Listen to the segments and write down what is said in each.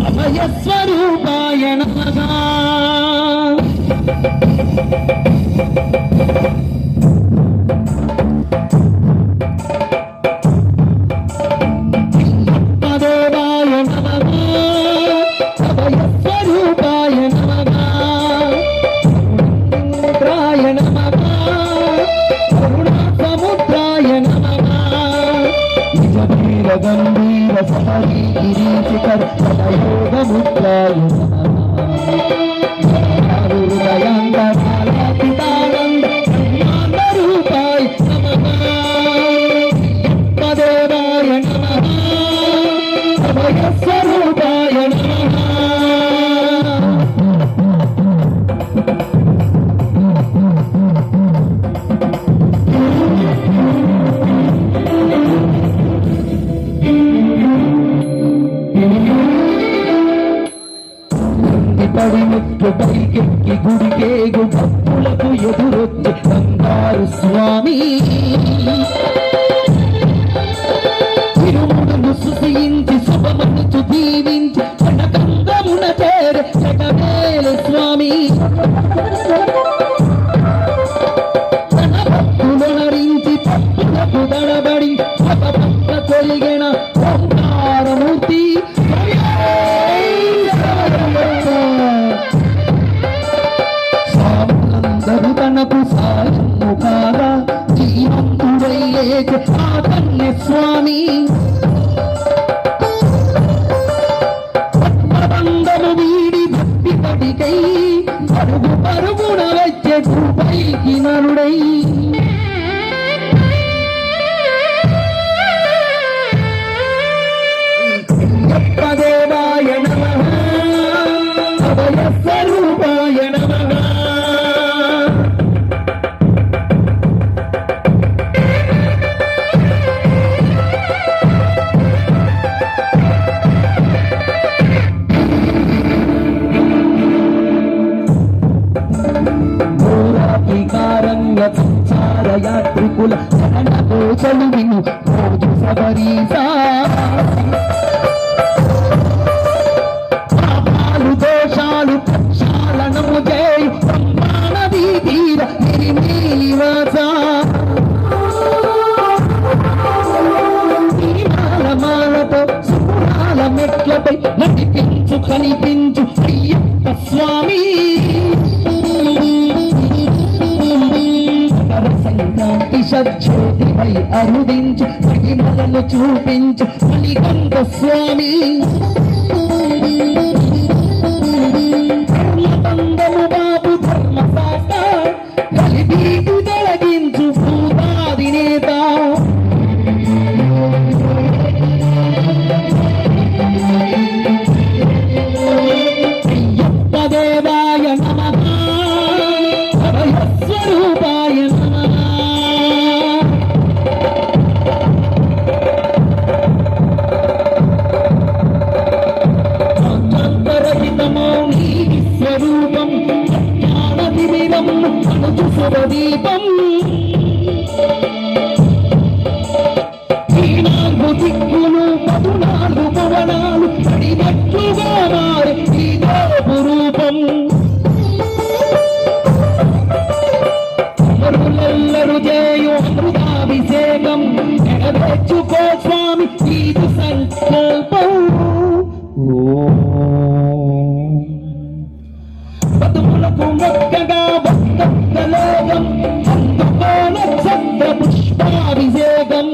అభయస్వరూపాయ నమః गंभीर समरी गिरीशिखर सदयोगमुद्राय हृदयांतरालापितानंद ब्रह्मांडरूपाय नमः पदेवाय नमः अभयस्वरूपाय नमः పడిముట్టు పైకెక్కి గుడికేగు భక్తులకు ఎదురొచ్చి బంగారు స్వామి తిరుముడును సుశయించి శుభమనుచు దీవించి కనకంగమున చేరే జగమేలు స్వామి తన భక్తులనరించి భక్తులకు దడబడి పక్క తొలిగిన ఓంకారమూర్తి తనకు సాయము కాగా జీవంతుడయ్యేక ఆ కన్య స్వామి పద్మబంధము వీడి భక్తి పడికై పరుగు పరుగున వచ్చే పైకి నరుడై దేవాయ నమః అభయస్వరూపాయ నమః సంసార యాత్రికుల శరణ కోసలు విను రోజు సబరీసా పాపాలు దోషాలు ప్రక్షాళనము చేయు బ్రహ్మానదీ తీర నివాస మాలతో సుఖాల మెట్లపై నడిపించు కనిపించు అయ్యప్ప స్వామి సంక్రాంతి సజ్జోతిపై అరుదించు మహిమలను చూపించు మణికంఠ స్వామి ధర్మబంధము బాబు ధర్మశాస్త్ర కలిపీటు తొలగించు భూతాధినేత అయ్యప్ప దేవాయ నమః అభయస్వరూపాయ నమః స్వరూపం జ్ఞానదివిరం అనుచు శుభదీపం ఈనాలుగు దిక్కులు 14 భవనాలు పడినట్లుగా మారి ఈ దేవరూపం అమరులెల్లరు చేయు అమృతాభిషేకం నెరవేర్చుకో స్వామి ఇది సంకల్పం పదుములకు మొక్కగా భక్తలోకం అందుకో నక్షత్ర పుష్పాభిషేకం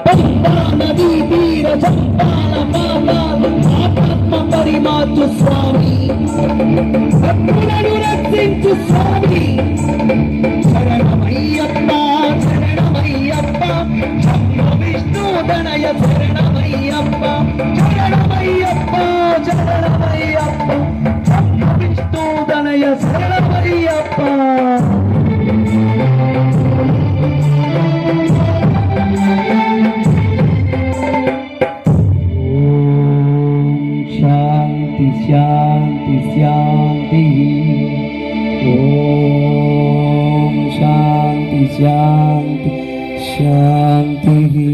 పంబా నదీ తీర చంపాల పాదాలు ఆత్మ పరిమార్చు స్వామి భక్తులను రక్షించు స్వామి శరణమయ్యప్ప శరణమయ్యప్ప విష్ణుదనయ శరణమయ్యప్ప శరణమయ్యప్ప శరణమయ్యప్ప విష్ణుదనయ శరణమయ్యప్ప శాంతి శాంతి శాంతి ఓం శాంతి శాంతి శాంతి.